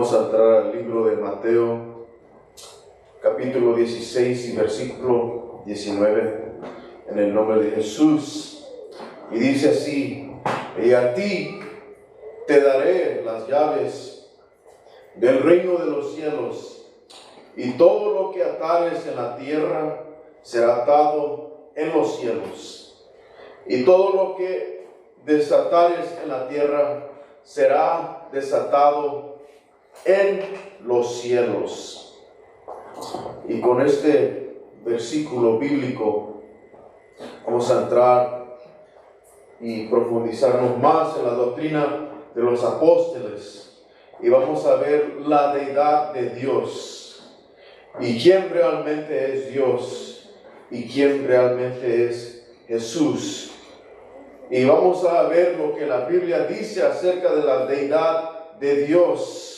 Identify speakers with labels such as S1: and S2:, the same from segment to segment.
S1: Vamos a entrar al libro de Mateo, capítulo 16 y versículo 19, en el nombre de Jesús. Y dice así: y a ti te daré las llaves del reino de los cielos, y todo lo que atares en la tierra será atado en los cielos, y todo lo que desatares en la tierra será desatado en los cielos. Y con este versículo bíblico vamos a entrar y profundizarnos más en la doctrina de los apóstoles, y vamos a ver la deidad de Dios y quién realmente es Dios y quién realmente es Jesús. Y vamos a ver lo que la Biblia dice acerca de la deidad de Dios,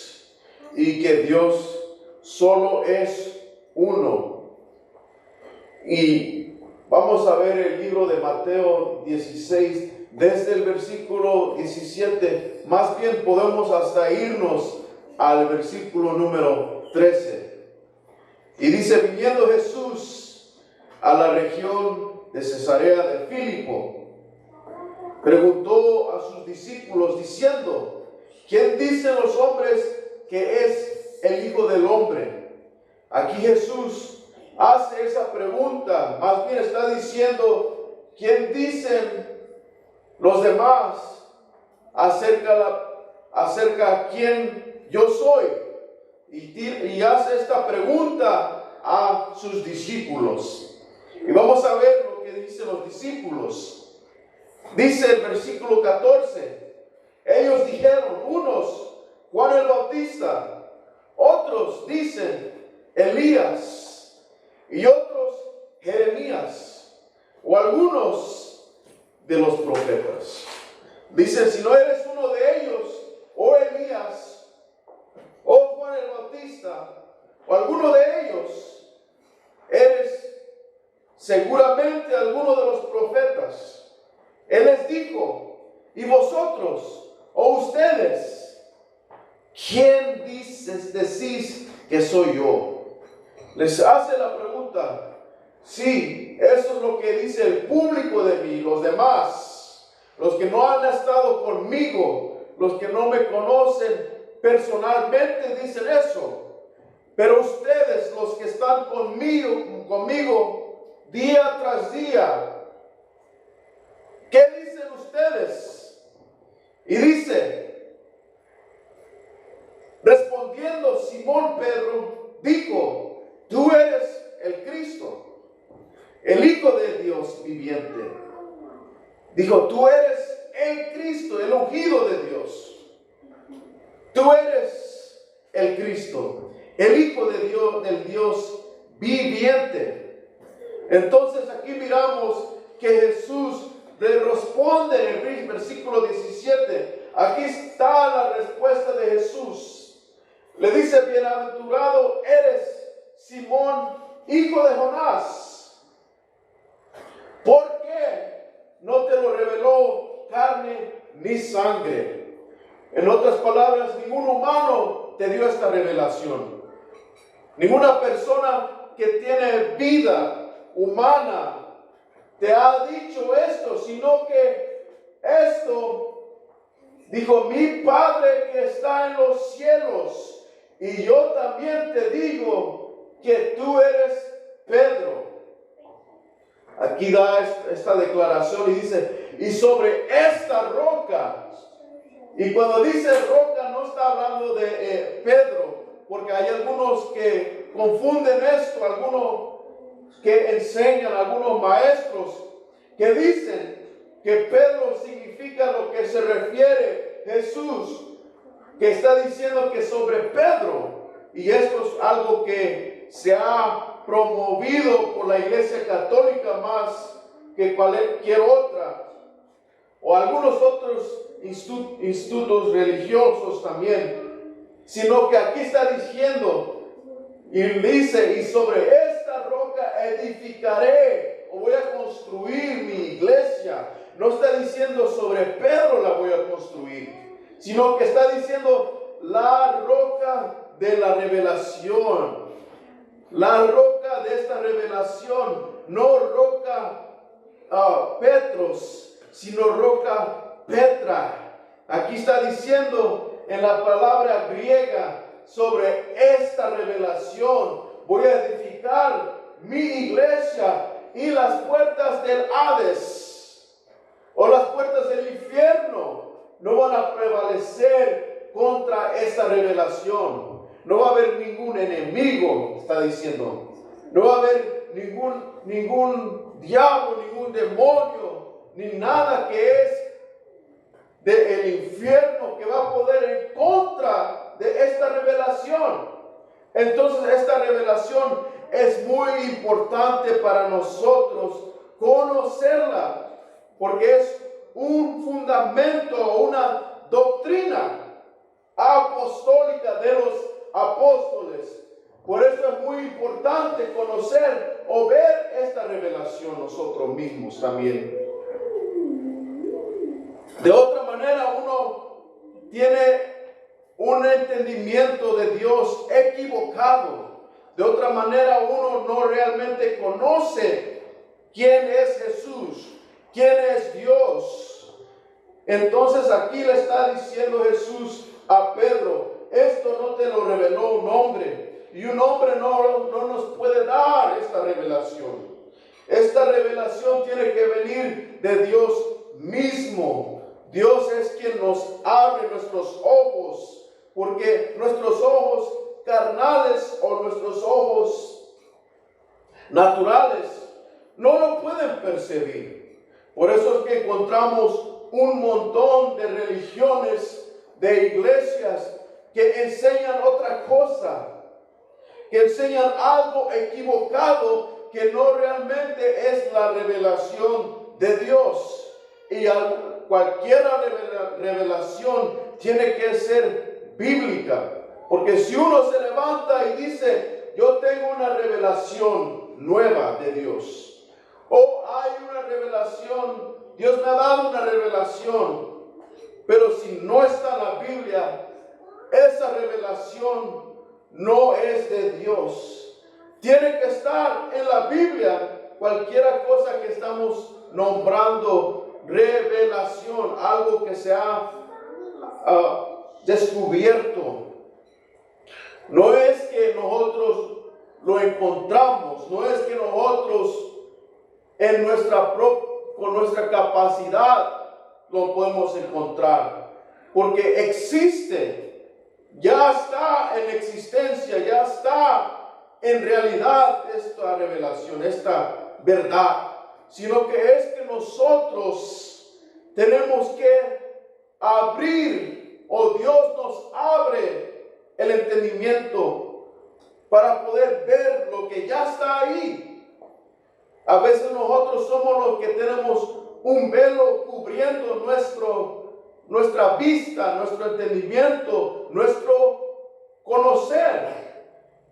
S1: y que Dios solo es uno. Y vamos a ver el libro de Mateo 16, desde el versículo 17, más bien podemos hasta irnos al versículo número 13. Y dice: viniendo Jesús a la región de Cesarea de Filipo, preguntó a sus discípulos diciendo: ¿quién dicen los hombres que es el Hijo del Hombre? Aquí Jesús hace esa pregunta, más bien está diciendo: ¿quién dicen los demás acerca a quién yo soy? Y hace esta pregunta a sus discípulos. Y vamos a ver lo que dicen los discípulos. Dice el versículo 14: ellos dijeron, unos, Juan el Bautista; otros dicen, Elías; y otros, Jeremías, o algunos de los profetas. Dicen: si no eres uno de ellos, o Elías, o Juan el Bautista, o alguno de ellos, eres seguramente alguno de los profetas. Él les dijo: ¿y vosotros, o ustedes, quién decís que soy yo? Les hace la pregunta. Sí, eso es lo que dice el público de mí, los demás, los que no han estado conmigo, los que no me conocen personalmente, dicen eso. Pero ustedes, los que están conmigo día tras día, ¿qué dicen ustedes? Y dice: respondiendo Simón Pedro, dijo: tú eres el Cristo, el Hijo de Dios viviente. Dijo: tú eres el Cristo, el ungido de Dios. Tú eres el Cristo, el Hijo de Dios, del Dios viviente. Entonces aquí miramos que Jesús le responde en el versículo 17. Aquí está la respuesta de Jesús. Le dice: bienaventurado eres, Simón, hijo de Jonás, porque no te lo reveló carne ni sangre. En otras palabras, ningún humano te dio esta revelación. Ninguna persona que tiene vida humana te ha dicho esto, sino que esto dijo mi Padre que está en los cielos. Y yo también te digo que tú eres Pedro. Aquí da esta declaración y dice: y sobre esta roca. Y cuando dice roca no está hablando de Pedro, porque hay algunos que confunden esto, algunos que enseñan, algunos maestros que dicen que Pedro significa lo que se refiere Jesús, que está diciendo que sobre Pedro. Y esto es algo que se ha promovido por la Iglesia Católica más que cualquier otra, o algunos otros institutos religiosos también, sino que aquí está diciendo, y dice: y sobre esta roca edificaré, o voy a construir mi iglesia. No está diciendo sobre Pedro la voy a construir, sino que está diciendo la roca de la revelación. La roca de esta revelación, no roca Petros, sino roca Petra. Aquí está diciendo en la palabra griega sobre esta revelación: voy a edificar mi iglesia y las puertas del Hades o las puertas del infierno no van a prevalecer contra esta revelación. No va a haber ningún enemigo, está diciendo. No va a haber ningún diablo, ningún demonio, ni nada que es del infierno que va a poder en contra de esta revelación. Entonces esta revelación es muy importante para nosotros conocerla, porque es un fundamento, una doctrina apostólica de los apóstoles. Por eso es muy importante conocer o ver esta revelación nosotros mismos también. De otra manera, uno tiene un entendimiento de Dios equivocado. De otra manera, uno no realmente conoce quién es Jesús, quién es Dios. Entonces aquí le está diciendo Jesús a Pedro: esto no te lo reveló un hombre, y un hombre no nos puede dar esta revelación. Esta revelación tiene que venir de Dios mismo. Dios es quien nos abre nuestros ojos, porque nuestros ojos carnales o nuestros ojos naturales no lo pueden percibir. Por eso es que encontramos un montón de religiones, de iglesias que enseñan otra cosa, que enseñan algo equivocado, que no realmente es la revelación de Dios. Y cualquier revelación tiene que ser bíblica, porque si uno se levanta y dice: yo tengo una revelación nueva de Dios, o hay una revelación, Dios me ha dado una revelación, pero si no está en la Biblia, esa revelación no es de Dios. Tiene que estar en la Biblia cualquier cosa que estamos nombrando revelación, algo que se ha descubierto. No es que nosotros lo encontramos, no es que nosotros con nuestra capacidad lo podemos encontrar, porque existe, ya está en existencia, ya está en realidad esta revelación, esta verdad, sino que es que nosotros tenemos que abrir, o Dios nos abre el entendimiento para poder ver lo que ya está ahí. A veces nosotros somos los que tenemos un velo cubriendo nuestra vista, nuestro entendimiento, nuestro conocer.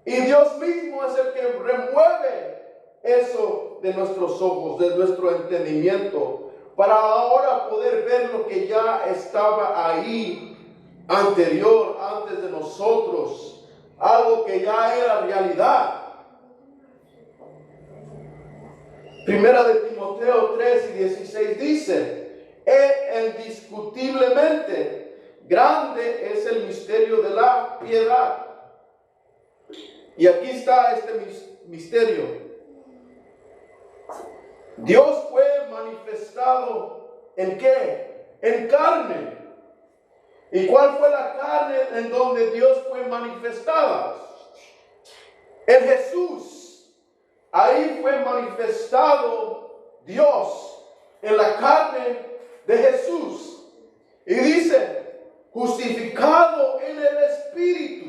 S1: Y Dios mismo es el que remueve eso de nuestros ojos, de nuestro entendimiento, para ahora poder ver lo que ya estaba ahí anterior, antes de nosotros, algo que ya era realidad. Primera de Timoteo 3:16 dice: indiscutiblemente grande es el misterio de la piedad. Y aquí está este misterio. Dios fue manifestado ¿en qué? En carne. ¿Y cuál fue la carne en donde Dios fue manifestada? En Jesús. Ahí fue manifestado Dios en la carne de Jesús. Y dice: justificado en el Espíritu,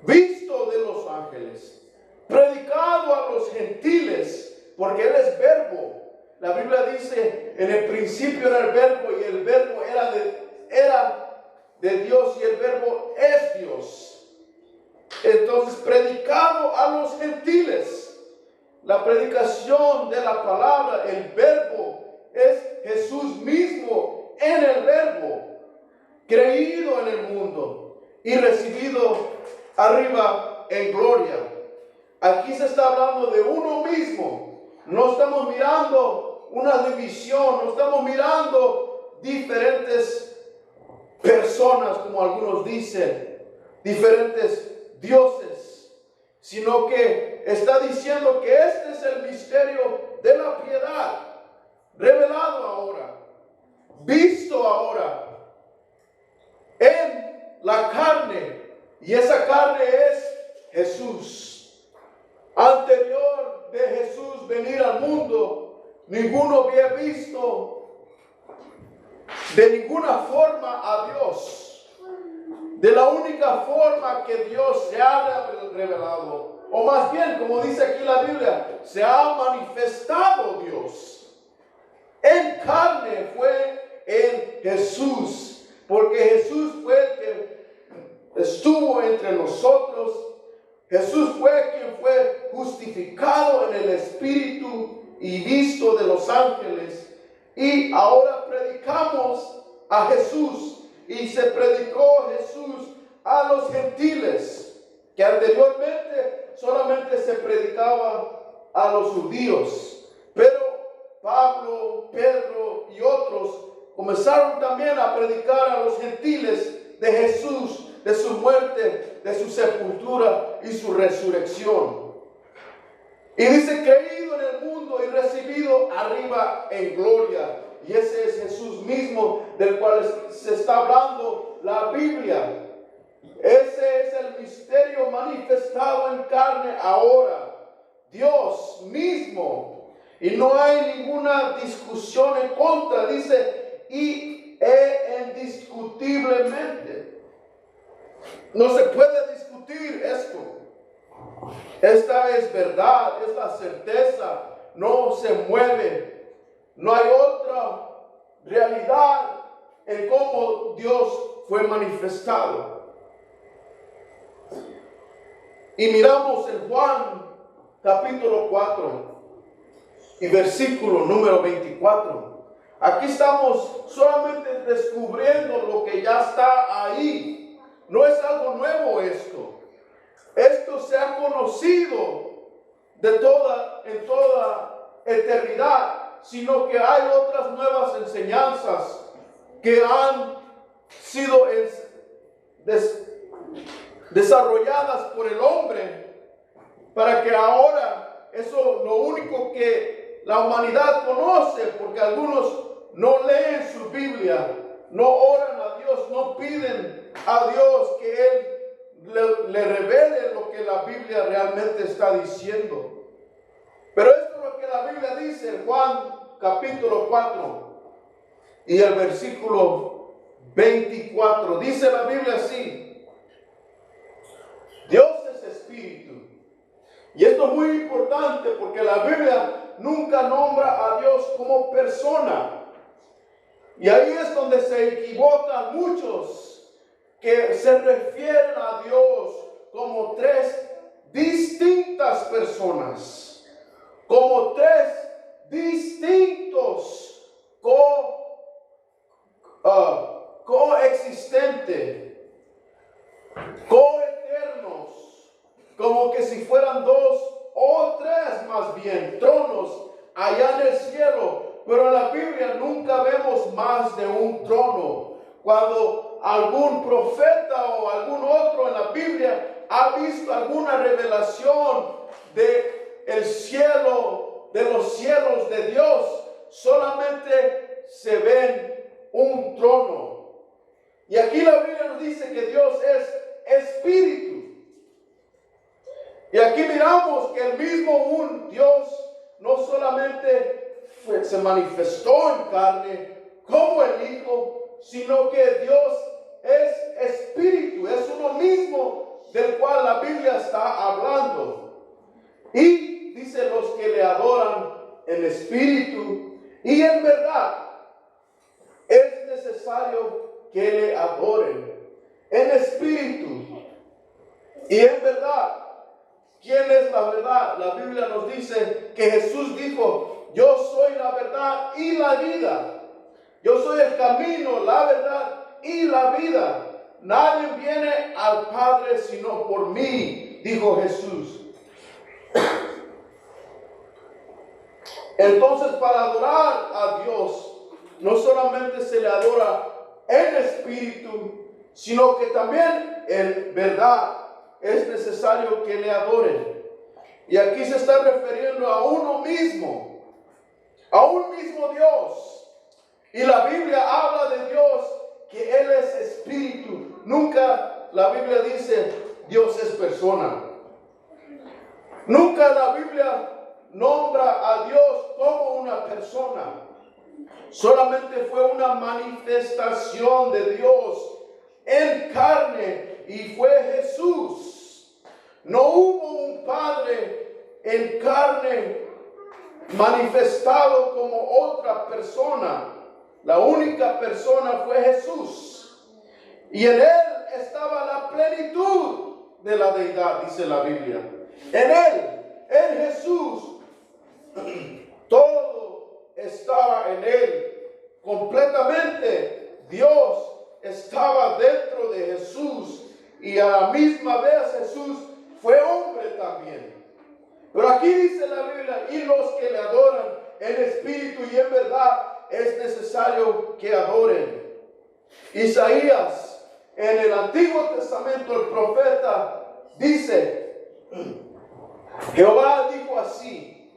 S1: visto de los ángeles, predicado a los gentiles, porque Él es verbo. La Biblia dice: en el principio era el verbo, y el verbo era de Dios, y el verbo es Dios. Entonces, predicado a los gentiles. La predicación de la palabra, el verbo, es Jesús mismo en el verbo, creído en el mundo y recibido arriba en gloria. Aquí se está hablando de uno mismo. No estamos mirando una división, no estamos mirando diferentes personas, como algunos dicen, diferentes dioses, sino que está diciendo que este es el misterio de la piedad, revelado ahora, visto ahora en la carne, y esa carne es Jesús. Anterior de Jesús venir al mundo, ninguno había visto de ninguna forma a Dios. De la única forma que Dios se ha revelado, o más bien, como dice aquí la Biblia, se ha manifestado Dios en carne, fue en Jesús, porque Jesús fue el que estuvo entre nosotros. Jesús fue quien fue justificado en el Espíritu y visto de los ángeles. Y ahora predicamos a Jesús, y se predicó Jesús a los gentiles, que anteriormente solamente se predicaba a los judíos. Pero Pablo, Pedro y otros comenzaron también a predicar a los gentiles de Jesús, de su muerte, de su sepultura y su resurrección. Y dice, creído en el mundo y recibido arriba en gloria. Y ese es Jesús mismo, del cual se está hablando la Biblia. Ese es el misterio manifestado en carne ahora. Dios mismo. Y no hay ninguna discusión en contra. Dice, y indiscutiblemente. No se puede discutir esto. Esta es verdad, es la certeza, no se mueve. No hay otra realidad en cómo Dios fue manifestado. Y miramos en Juan capítulo 4 y versículo número 24. Aquí estamos solamente descubriendo lo que ya está ahí. No es algo nuevo esto. Esto se ha conocido en toda eternidad, sino que hay otras nuevas enseñanzas que han sido desarrolladas por el hombre, para que ahora eso lo único que la humanidad conoce, porque algunos no leen su Biblia, no oran a Dios, no piden a Dios que Él le revele lo que la Biblia realmente está diciendo. Pero esto es lo que la Biblia dice en Juan capítulo 4 y el versículo 24. Dice la Biblia así: Dios es espíritu. Y esto es muy importante, porque la Biblia nunca nombra a Dios como persona. Y ahí es donde se equivocan muchos, que se refieren a Dios como tres distintas personas, como tres distintos coexistentes, coeternos, como que si fueran dos o tres más bien tronos allá en el cielo. Pero en la Biblia nunca vemos más de un trono. Cuando algún profeta o algún otro en la Biblia ha visto alguna revelación de el cielo, de los cielos de Dios, solamente se ven un trono. Y aquí la Biblia nos dice que Dios es espíritu. Y aquí miramos que el mismo un Dios no solamente se manifestó en carne como el Hijo, sino que Dios es espíritu, es uno mismo del cual la Biblia está hablando. Y dice, los que le adoran en espíritu y en verdad, es necesario que le adoren en espíritu y en verdad. ¿Quién es la verdad? La Biblia nos dice que Jesús dijo: yo soy la verdad y la vida. Yo soy el camino, la verdad y la vida. Nadie viene al Padre sino por mí, dijo Jesús. Entonces, para adorar a Dios, no solamente se le adora en espíritu, sino que también en verdad es necesario que le adoren. Y aquí se está refiriendo a uno mismo, a un mismo Dios. Y la Biblia habla de Dios, que Él es espíritu. Nunca la Biblia dice Dios es persona. Nunca la Biblia nombra a Dios como una persona. Solamente fue una manifestación de Dios en carne y fue Jesús. No hubo un Padre en carne manifestado como otra persona. La única persona fue Jesús. Y en Él estaba la plenitud de la deidad, dice la Biblia. En Él, en Jesús, todo estaba en Él. Completamente Dios estaba dentro de Jesús. Y a la misma vez Jesús fue hombre también. Pero aquí dice la Biblia, y los que le adoran en espíritu y en verdad, es necesario que adoren. Isaías, en el Antiguo Testamento, el profeta dice, Jehová dijo así: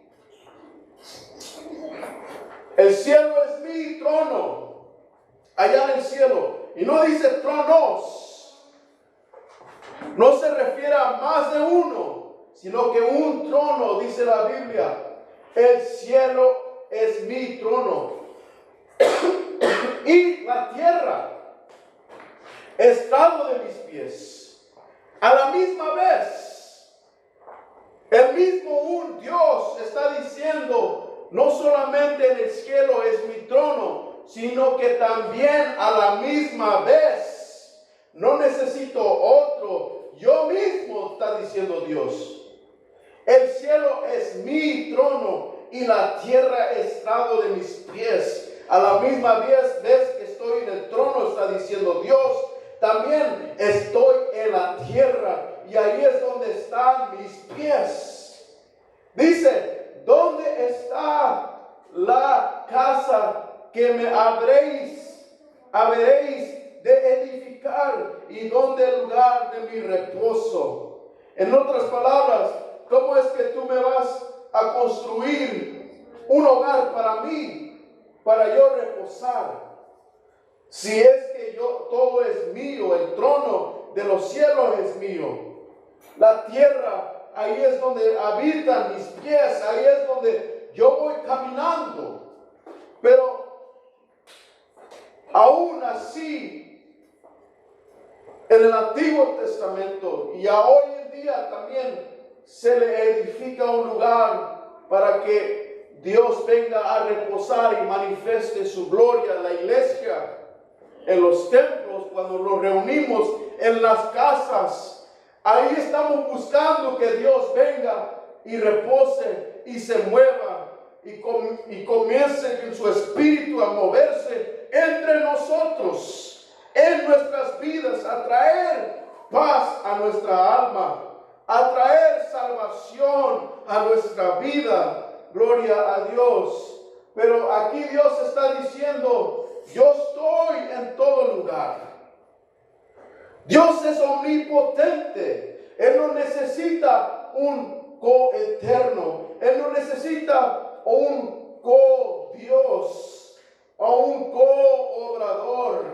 S1: el cielo es mi trono, allá en el cielo. Y no dice tronos, no se refiere a más de uno, sino que un trono, dice la Biblia. El cielo es mi trono. Y la tierra, estrado de mis pies. A la misma vez, el mismo un Dios está diciendo, no solamente en el cielo es mi trono, sino que también a la misma vez, no necesito otro, yo mismo, está diciendo Dios. El cielo es mi trono y la tierra estrado de mis pies. A la misma vez que estoy en el trono, está diciendo Dios, también estoy en la tierra y ahí es donde están mis pies. Dice, ¿dónde está la casa que me habréis de edificar y dónde el lugar de mi reposo? En otras palabras, ¿cómo es que tú me vas a construir un hogar para mí? Para yo reposar. Si es que todo es mío, el trono de los cielos es mío. La tierra, ahí es donde habitan mis pies, ahí es donde yo voy caminando. Pero aún así, en el Antiguo Testamento y a hoy en día también se le edifica un lugar para que Dios venga a reposar y manifieste su gloria en la iglesia, en los templos, cuando nos reunimos en las casas. Ahí estamos buscando que Dios venga y repose y se mueva y comience en su espíritu a moverse entre nosotros, en nuestras vidas, a traer paz a nuestra alma, a traer salvación a nuestra vida. Gloria a Dios. Pero aquí Dios está diciendo, yo estoy en todo lugar. Dios es omnipotente. Él no necesita un coeterno. Él no necesita un co-Dios o un co-obrador.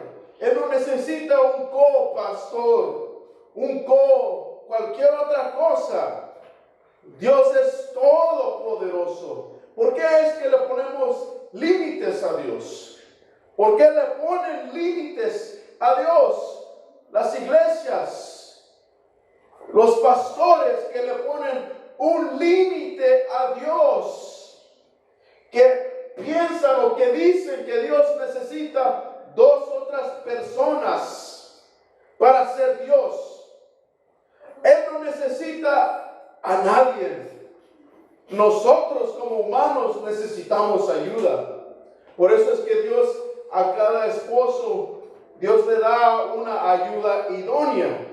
S1: Él no necesita un co-pastor, un cualquier otra cosa. Dios es todopoderoso. ¿Por qué es que le ponemos límites a Dios? ¿Por qué le ponen límites a Dios? Las iglesias, los pastores que le ponen un límite a Dios, que piensan o que dicen que Dios necesita dos otras personas para ser Dios. Él no necesita a nadie. Nosotros como humanos necesitamos ayuda. Por eso es que Dios a cada esposo Dios le da una ayuda idónea,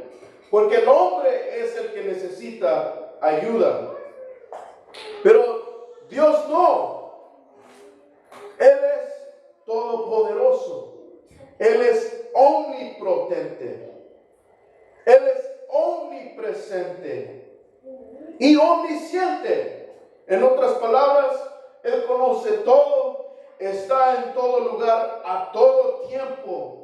S1: porque el hombre es el que necesita ayuda. Pero Dios no. Él es todopoderoso. Él es omnipotente. Él es omnipresente y omnisciente. En otras palabras, Él conoce todo, está en todo lugar, a todo tiempo.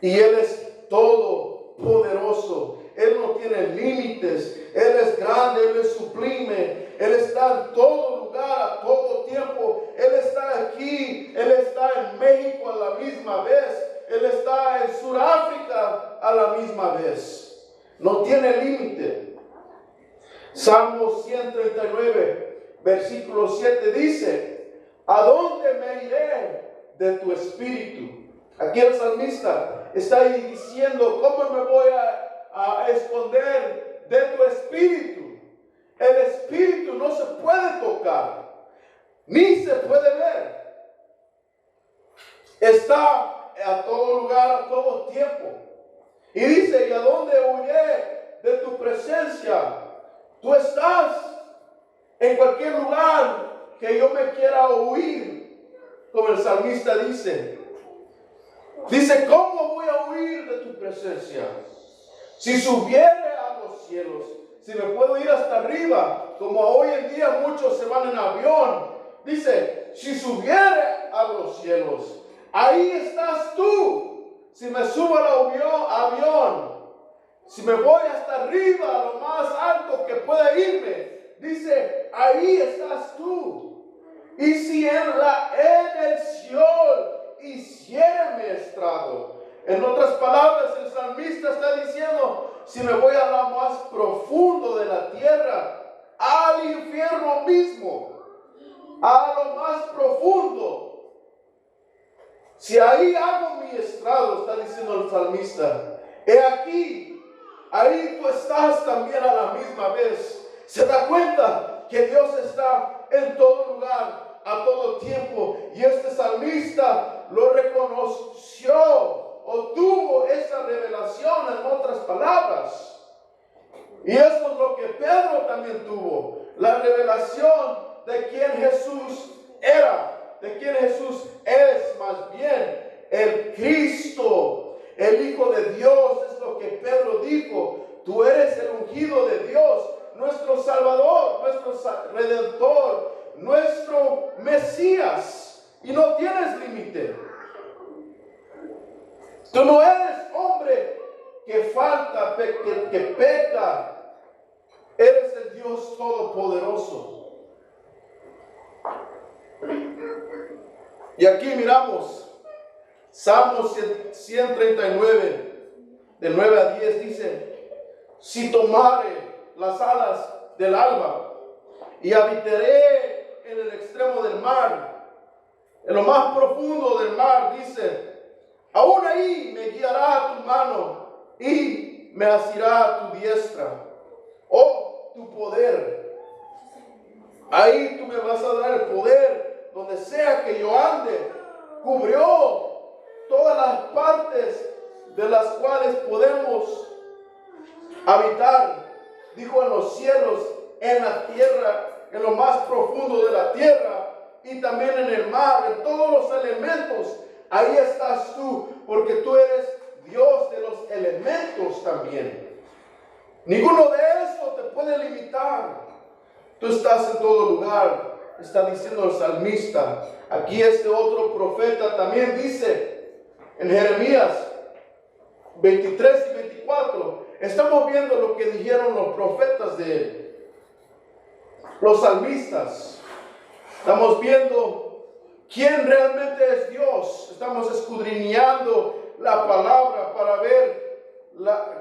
S1: Y Él es todopoderoso. Él no tiene límites. Él es grande, Él es sublime. Él está en todo lugar, a todo tiempo. Él está aquí, Él está en México a la misma vez. Él está en Sudáfrica a la misma vez. No tiene límite. Salmo 139, versículo 7 dice: ¿a dónde me iré de tu espíritu? Aquí el salmista está ahí diciendo: ¿cómo me voy a esconder de tu espíritu? El espíritu no se puede tocar, ni se puede ver. Está a todo lugar, a todo tiempo. Y dice: ¿y a dónde huiré de tu presencia? Tú estás en cualquier lugar que yo me quiera huir, como el salmista dice. Dice: ¿cómo voy a huir de tu presencia? Si subiere a los cielos, si me puedo ir hasta arriba, como hoy en día muchos se van en avión. Dice: si subiere a los cielos, ahí estás tú. Si me subo al avión, si me voy hasta arriba, a lo más alto que pueda irme, dice: ahí estás tú. Y si en el Seol hiciere mi estrado. En otras palabras, el salmista está diciendo: si me voy a lo más profundo de la tierra, al infierno mismo, a lo más profundo, si ahí hago mi estrado, está diciendo el salmista, he aquí, ahí tú estás también a la misma vez. Se da cuenta que Dios está en todo lugar, a todo tiempo. Y este salmista lo reconoció o tuvo esa revelación, en otras palabras. Y eso es lo que Pedro también tuvo, la revelación de quién Jesús era, de quién Jesús es, más bien el Cristo, el Hijo de Dios. Es lo que Pedro dijo: tú eres el ungido de Dios, nuestro Salvador, nuestro Redentor, nuestro Mesías, y no tienes límite. Tú no eres hombre que falta, que peca. Eres el Dios Todopoderoso. Y aquí miramos Salmo 139, del 9 a 10, dice: si tomare las alas del alba y habitaré en el extremo del mar, en lo más profundo del mar, dice, aún ahí me guiará tu mano y me asirá tu diestra, oh tu poder. Ahí tú me vas a dar el poder. Donde sea que yo ande, cubrió todas las partes de las cuales podemos habitar. Dijo: en los cielos, en la tierra, en lo más profundo de la tierra, y también en el mar, en todos los elementos. Ahí estás tú, porque tú eres Dios de los elementos también. Ninguno de estos te puede limitar. Tú estás en todo lugar. Está diciendo el salmista. Aquí este otro profeta también dice, en Jeremías 23 y 24, estamos viendo lo que dijeron los profetas de él, los salmistas. Estamos viendo quién realmente es Dios. Estamos escudriñando la palabra para ver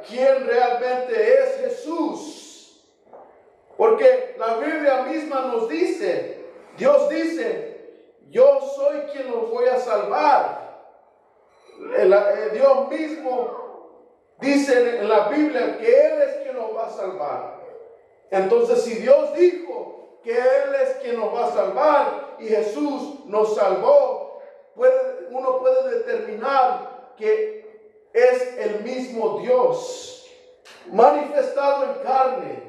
S1: quién realmente es Jesús. Porque la Biblia misma nos dice, Dios dice: yo soy quien los voy a salvar. Dios mismo dice en la Biblia que Él es quien nos va a salvar. Entonces, si Dios dijo que Él es quien nos va a salvar y Jesús nos salvó, uno puede determinar que es el mismo Dios, manifestado en carne.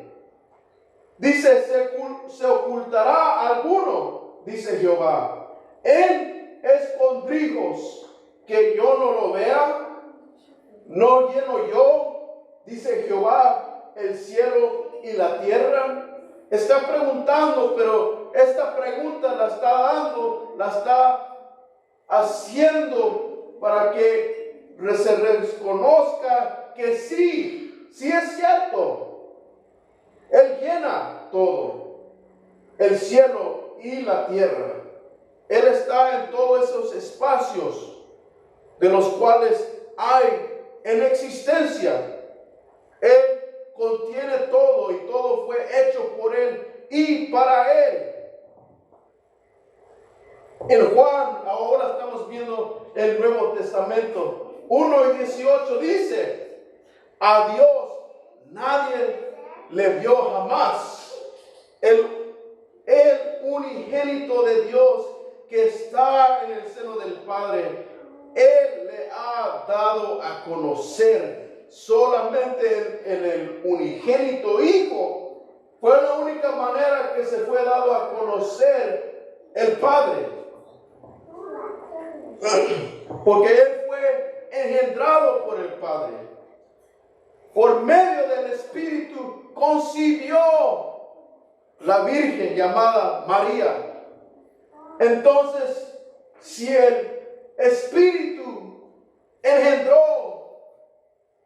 S1: Dice, se ocultará alguno, dice Jehová, en escondrijos que yo no lo vea, no lleno yo, dice Jehová, el cielo y la tierra. Está preguntando, pero esta pregunta la está haciendo para que se reconozca que sí es cierto. Él llena todo, el cielo y la tierra. Él está en todos esos espacios de los cuales hay en existencia. Él contiene todo y todo fue hecho por Él y para Él. En Juan, ahora estamos viendo el Nuevo Testamento, 1:18 dice, a Dios nadie le vio jamás. El unigénito de Dios que está en el seno del Padre, Él le ha dado a conocer. Solamente en el unigénito Hijo fue la única manera que se fue dado a conocer el Padre. Porque Él fue engendrado por el Padre. Por medio del Espíritu concibió la Virgen llamada María. Entonces, si el Espíritu engendró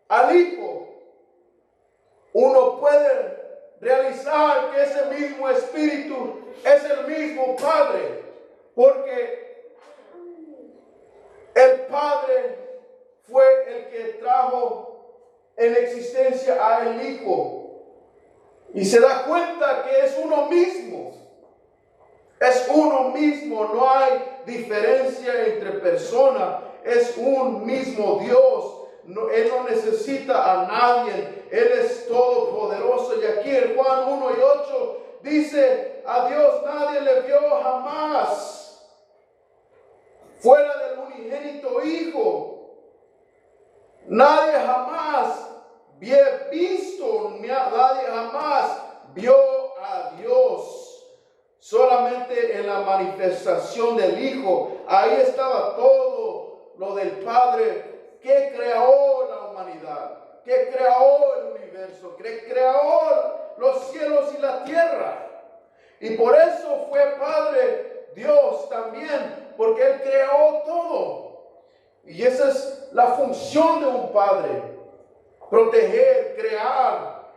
S1: al Hijo, uno puede realizar que ese mismo Espíritu es el mismo Padre, porque el Padre fue el que trajo en existencia al Hijo. Y se da cuenta que es uno mismo. Es uno mismo. No hay diferencia entre personas. Es un mismo Dios. Él no necesita a nadie. Él es todopoderoso. Y aquí en Juan 1:8 dice, a Dios nadie le vio jamás. Fuera del unigénito Hijo. Nadie jamás nadie jamás vio a Dios. Solamente en la manifestación del Hijo. Ahí estaba todo lo del Padre que creó la humanidad, que creó el universo, que creó los cielos y la tierra. Y por eso fue Padre Dios también, porque Él creó todo. Y esa es la función de un padre. Proteger, crear.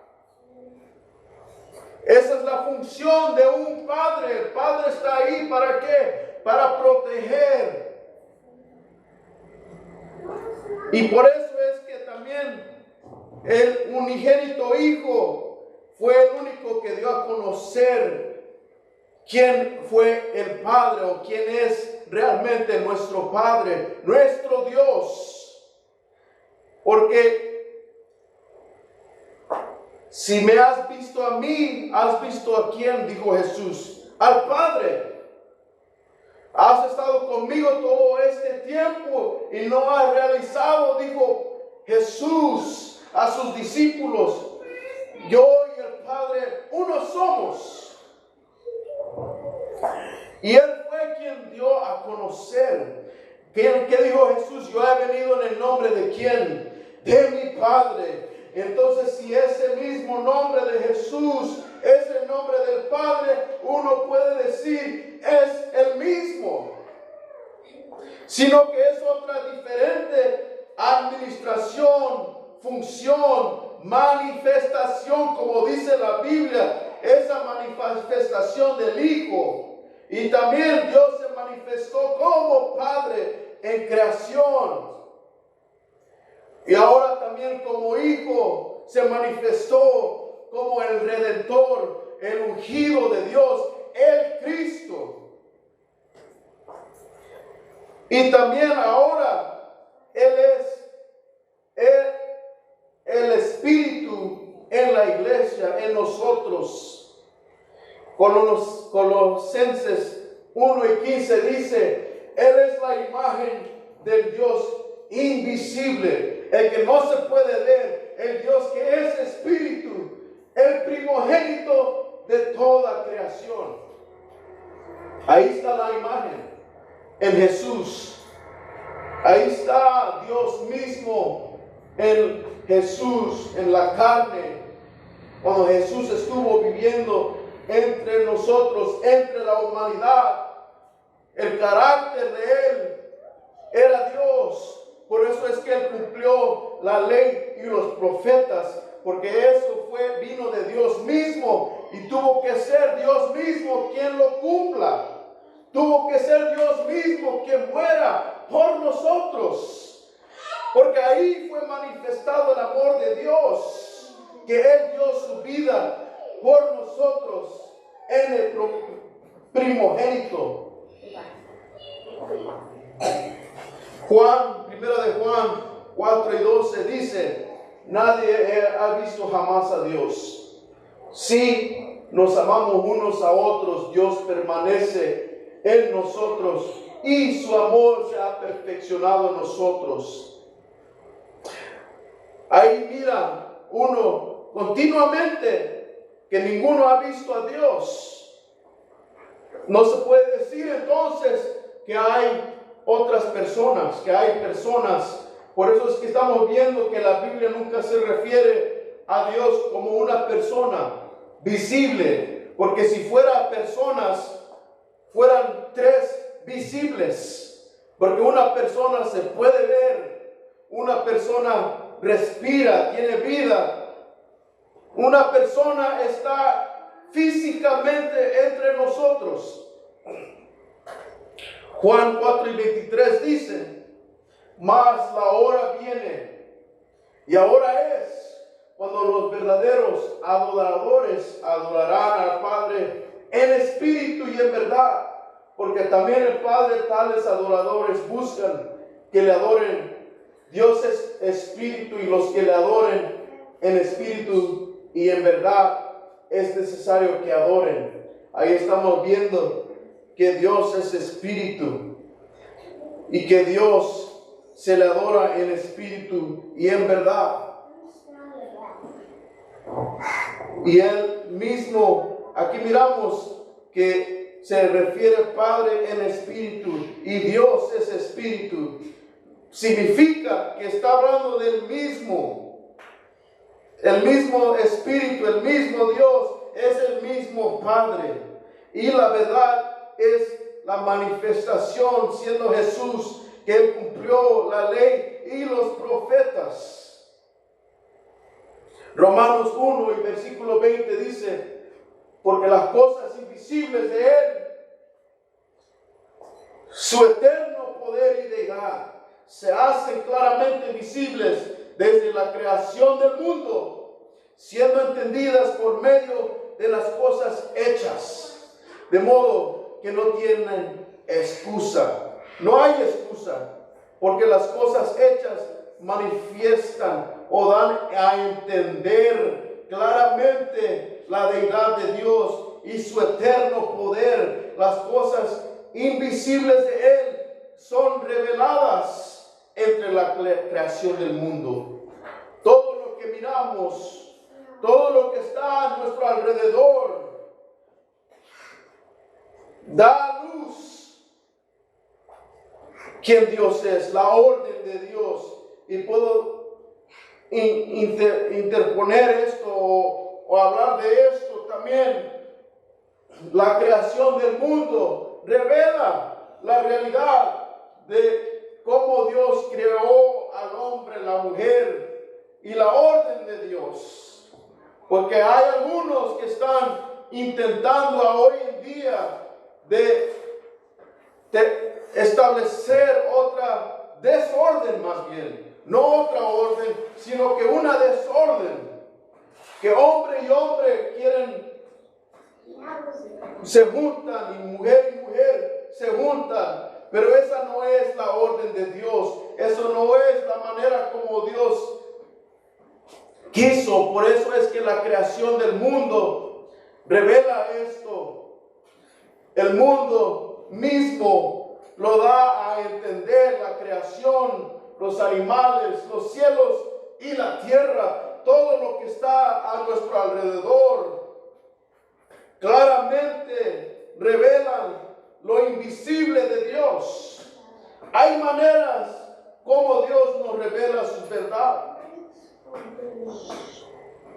S1: Esa es la función de un padre. El padre está ahí ¿para qué? Para proteger. Y por eso es que también el unigénito Hijo fue el único que dio a conocer quién fue el Padre o quién es realmente nuestro Padre, nuestro Dios. Porque si me has visto a mí, has visto a quién, dijo Jesús, al Padre. Has estado conmigo todo este tiempo y no has realizado, dijo Jesús a sus discípulos, yo y el Padre uno somos. Y Él fue quien dio a conocer. ¿Qué dijo Jesús? Yo he venido en el nombre de ¿quién? De mi Padre. Entonces, si ese mismo nombre de Jesús es el nombre del Padre, uno puede decir, es el mismo. Sino que es otra diferente administración, función, manifestación, como dice la Biblia, esa manifestación del Hijo. Y también Dios se manifestó como Padre en creación. Y ahora también como Hijo se manifestó como el Redentor, el ungido de Dios, el Cristo. Y también ahora Él es el Espíritu en la iglesia, en nosotros. Colosenses 1:15 dice, Él es la imagen del Dios invisible, el que no se puede ver, el Dios que es espíritu, el primogénito de toda creación. Ahí está la imagen, en Jesús. Ahí está Dios mismo en Jesús, en la carne. Cuando Jesús estuvo viviendo entre nosotros, entre la humanidad, el carácter de Él era Dios. Por eso es que Él cumplió la ley y los profetas, porque eso vino de Dios mismo y tuvo que ser Dios mismo quien lo cumpla. Tuvo que ser Dios mismo quien muera por nosotros, porque ahí fue manifestado el amor de Dios, que Él dio su vida por nosotros en el primogénito. Primera de Juan 4:12 dice: nadie ha visto jamás a Dios. Si nos amamos unos a otros, Dios permanece en nosotros y su amor se ha perfeccionado en nosotros. Ahí mira uno continuamente que ninguno ha visto a Dios. No se puede decir entonces que hay otras personas, que hay personas. Por eso es que estamos viendo que la Biblia nunca se refiere a Dios como una persona visible, porque si fuera personas, fueran tres visibles, porque una persona se puede ver, una persona respira, tiene vida, una persona está físicamente entre nosotros. Juan 4:23 dice: mas la hora viene, y ahora es, cuando los verdaderos adoradores adorarán al Padre en espíritu y en verdad, porque también el Padre tales adoradores buscan que le adoren. Dios es espíritu, y los que le adoren en espíritu y en verdad es necesario que adoren. Ahí estamos viendo que Dios es espíritu y que Dios se le adora en espíritu y en verdad. Y Él mismo, aquí miramos que se refiere Padre en espíritu y Dios es espíritu. Significa que está hablando del mismo. El mismo espíritu, el mismo Dios es el mismo Padre. Y la verdad es la manifestación, siendo Jesús, que Él cumplió la ley y los profetas. Romanos 1 y versículo 20 dice: porque las cosas invisibles de Él, su eterno poder y deidad, se hacen claramente visibles desde la creación del mundo, siendo entendidas por medio de las cosas hechas, de modo que no tienen excusa. No hay excusa, porque las cosas hechas manifiestan o dan a entender claramente la deidad de Dios y su eterno poder. Las cosas invisibles de Él son reveladas entre la creación del mundo. Todo lo que miramos, todo lo que está a nuestro alrededor, da luz quién Dios es, la orden de Dios. Y puedo interponer esto o hablar de esto también. La creación del mundo revela la realidad de cómo Dios creó al hombre, la mujer y la orden de Dios. Porque hay algunos que están intentando hoy en día de establecer otra desorden, más bien, no otra orden, sino que una desorden, que hombre y hombre se juntan, y mujer se juntan, pero esa no es la orden de Dios, eso no es la manera como Dios quiso. Por eso es que la creación del mundo revela esto. El mundo mismo lo da a entender, la creación los animales, los cielos y la tierra, todo lo que está a nuestro alrededor, claramente revelan lo invisible de Dios. Hay maneras como Dios nos revela su verdad.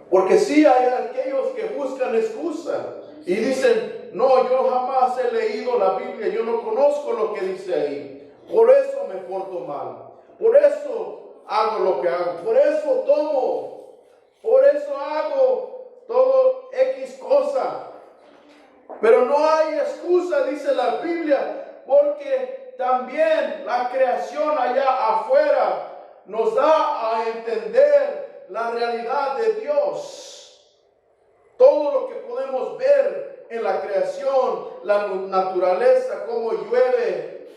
S1: Porque sí hay aquellos que buscan excusa y dicen, no, yo jamás he leído la Biblia, yo no conozco lo que dice ahí. Por eso me porto mal. Por eso hago lo que hago. Por eso tomo. Por eso hago todo X cosa. Pero no hay excusa, dice la Biblia, porque también la creación allá afuera nos da a entender la realidad de Dios. Todo lo que podemos ver en la creación, la naturaleza, cómo llueve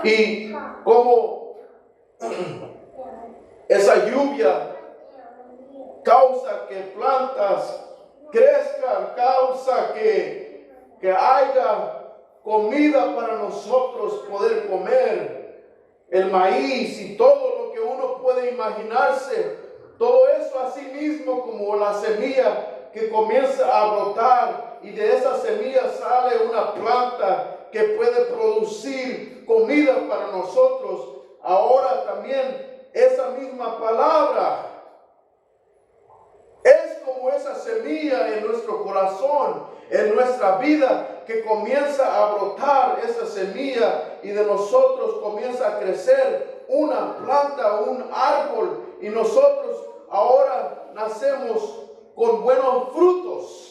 S1: y cómo esa lluvia causa que plantas crezcan, causa que haya comida para nosotros poder comer, el maíz y todo lo que uno puede imaginarse, todo eso así mismo como la semilla que comienza a brotar y de esa semilla sale una planta que puede producir comida para nosotros. Ahora también esa misma palabra es como esa semilla en nuestro corazón, en nuestra vida, que comienza a brotar esa semilla y de nosotros comienza a crecer una planta, un árbol, y nosotros ahora nacemos con buenos frutos.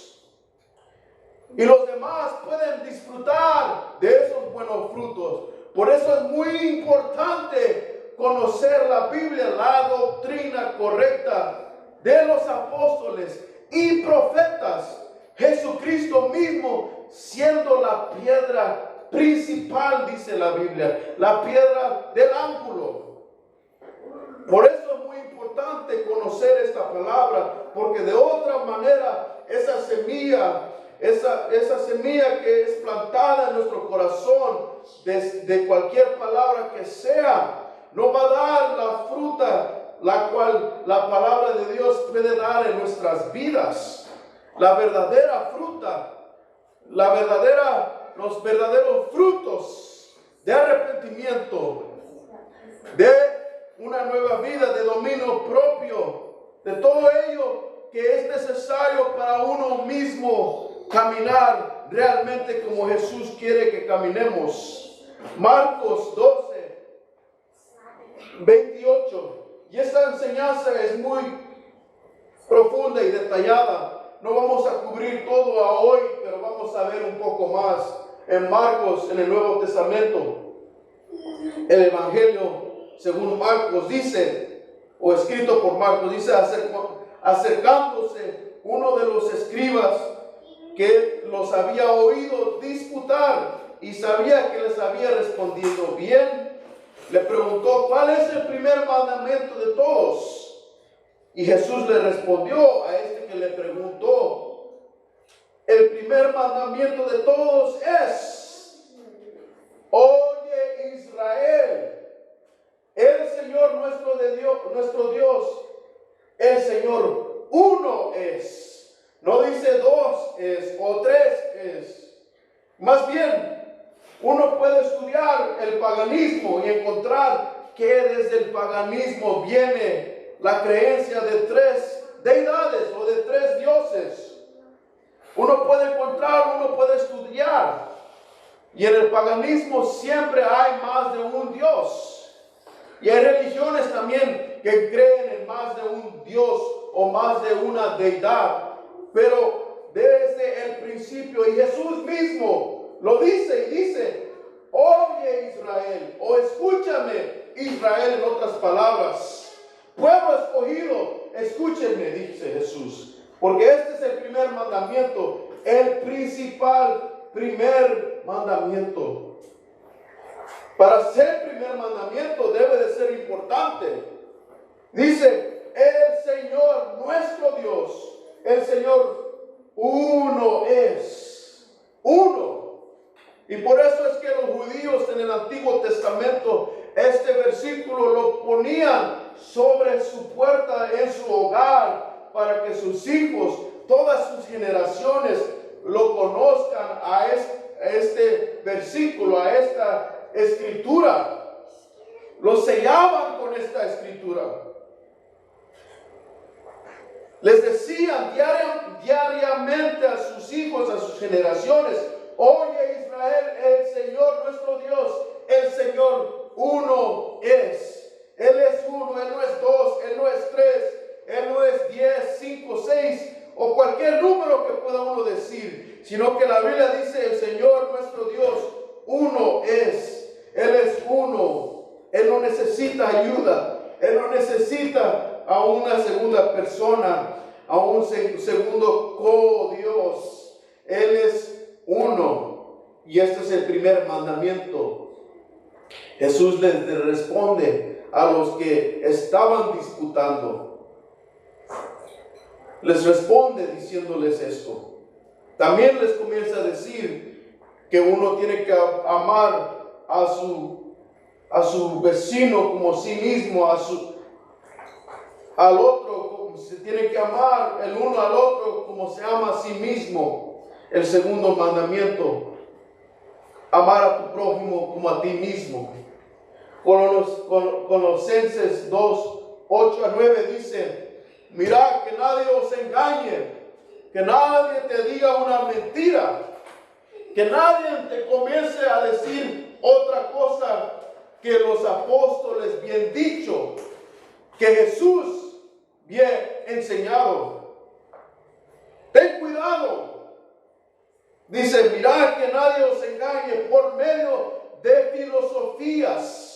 S1: Y los demás pueden disfrutar de esos buenos frutos. Por eso es muy importante conocer la Biblia, la doctrina correcta de los apóstoles y profetas, Jesucristo mismo siendo la piedra principal, dice la Biblia, la piedra del ángulo. Por eso es muy importante conocer esta palabra, porque de otra manera esa semilla que es plantada en nuestro corazón, de cualquier palabra que sea, no va a dar la fruta la cual la palabra de Dios puede dar en nuestras vidas. La verdadera fruta, los verdaderos frutos de arrepentimiento, de una nueva vida, de dominio propio, de todo ello que es necesario para uno mismo caminar realmente como Jesús quiere que caminemos. Marcos 12, 28. Y esta enseñanza es muy profunda y detallada. No vamos a cubrir todo a hoy, pero vamos a ver un poco más en Marcos, en el Nuevo Testamento. El Evangelio según Marcos dice, o escrito por Marcos, dice, acercándose uno de los escribas que los había oído disputar y sabía que les había respondido bien, le preguntó, ¿cuál es el primer mandamiento de todos? Y Jesús le respondió a este que le preguntó, el primer mandamiento de todos es, oye Israel, el Señor nuestro Dios, el Señor uno es. No dice dos es o tres es. Más bien, uno puede estudiar el paganismo y encontrar que desde el paganismo viene la creencia de tres deidades o de tres dioses. Uno puede encontrar, uno puede estudiar. Y en el paganismo siempre hay más de un Dios. Y hay religiones también que creen en más de un Dios o más de una deidad. Pero desde el principio, y Jesús mismo lo dice y dice, oye Israel, o escúchame Israel, en otras palabras. Pueblo escogido, escúchenme, dice Jesús. Porque este es el primer mandamiento, el principal primer mandamiento. Para ser primer mandamiento debe de ser importante. Dice, el Señor nuestro Dios, el Señor uno es. Uno. Y por eso es que los judíos en el Antiguo Testamento este versículo lo ponían sobre su puerta en su hogar para que sus hijos, todas sus generaciones, lo conozcan a este versículo, a esta escritura. Lo sellaban con esta escritura. Les decían diariamente a sus hijos, a sus generaciones: oye Israel, el Señor nuestro Dios, el Señor uno es. Él es uno, Él no es dos, Él no es tres, Él no es 10, 5, 6 o cualquier número que pueda uno decir, sino que la Biblia dice: el Señor nuestro Dios uno es. Él es uno. Él no necesita ayuda. Él no necesita a una segunda persona, a un segundo co-Dios. Él es uno. Y este es el primer mandamiento. Jesús les responde a los que estaban disputando. Les responde diciéndoles esto. También les comienza a decir que uno tiene que amar a su vecino como a sí mismo, al otro, se tiene que amar el uno al otro como se ama a sí mismo. El segundo mandamiento: amar a tu prójimo como a ti mismo. Colosenses 2, 8 a 9 dice: mirad que nadie os engañe, que nadie te diga una mentira, que nadie te comience a decir otra cosa que los apóstoles bien dicho, que Jesús bien enseñado. Ten cuidado. Dice: mirad que nadie os engañe por medio de filosofías.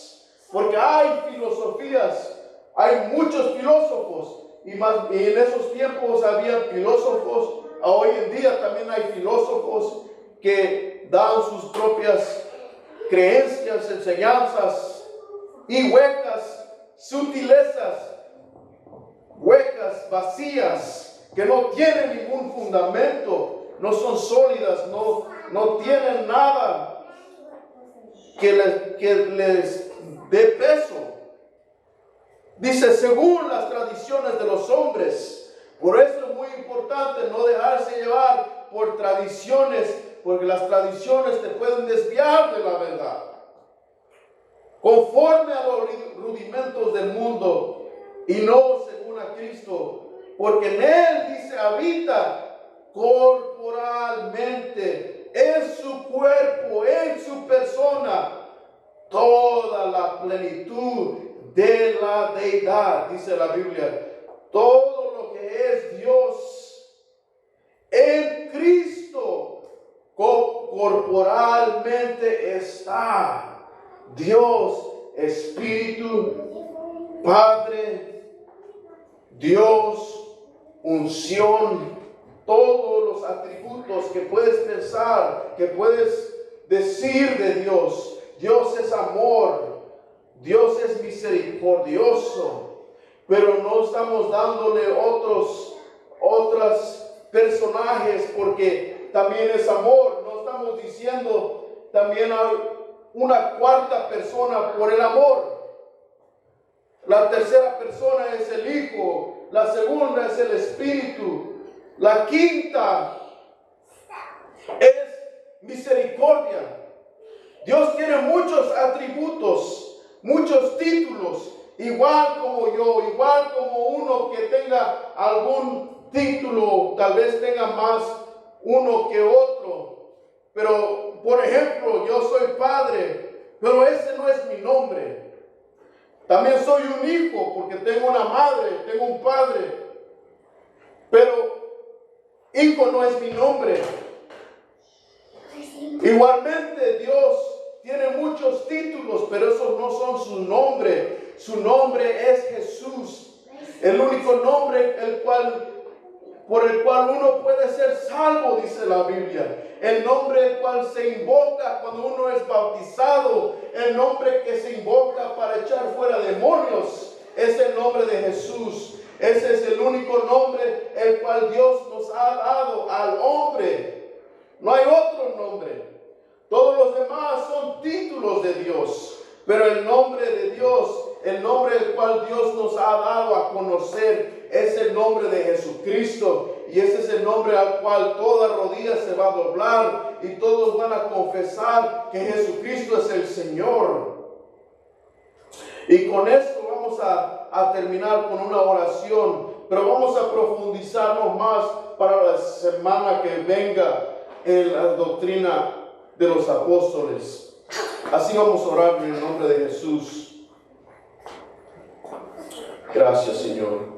S1: Porque hay filosofías, hay muchos filósofos, y en esos tiempos había filósofos. Hoy en día también hay filósofos que dan sus propias creencias, enseñanzas, y huecas, sutilezas, huecas, vacías, que no tienen ningún fundamento, no son sólidas, no tienen nada que les dé peso. Dice: según las tradiciones de los hombres. Por eso es muy importante no dejarse llevar por tradiciones, porque las tradiciones te pueden desviar de la verdad. Conforme a los rudimentos del mundo y no según a Cristo, porque en Él, dice, habita corporalmente, en su cuerpo, en su persona, toda la plenitud de la deidad. Dice la Biblia: todo lo que es Dios en Cristo corporalmente está. Dios, Espíritu, Padre, Dios, unción, todos los atributos que puedes pensar, que puedes decir de Dios. Dios es amor, Dios es misericordioso, pero no estamos dándole otros personajes, porque también es amor. No estamos diciendo también hay una cuarta persona por el amor. La tercera persona es el Hijo, la segunda es el Espíritu, la quinta es misericordia. Dios tiene muchos atributos, muchos títulos, igual como yo, igual como uno que tenga algún título, tal vez tenga más uno que otro. Pero, por ejemplo, yo soy padre, pero ese no es mi nombre. También soy un hijo porque tengo una madre, tengo un padre, pero hijo no es mi nombre. Igualmente Dios tiene muchos títulos, pero esos no son su nombre. Su nombre es Jesús, el único nombre por el cual uno puede ser salvo, dice la Biblia. El nombre el cual se invoca cuando uno es bautizado, el nombre que se invoca para echar fuera demonios, es el nombre de Jesús. Ese es el único nombre el cual Dios nos ha dado al hombre. No hay otro nombre. Todos los demás son títulos de Dios. Pero el nombre de Dios, el nombre el cual Dios nos ha dado a conocer, es el nombre de Jesucristo. Y ese es el nombre al cual toda rodilla se va a doblar y todos van a confesar que Jesucristo es el Señor. Y con esto vamos a terminar con una oración, pero vamos a profundizarnos más para la semana que venga en la doctrina de los apóstoles. Así vamos a orar en el nombre de Jesús. Gracias, Señor.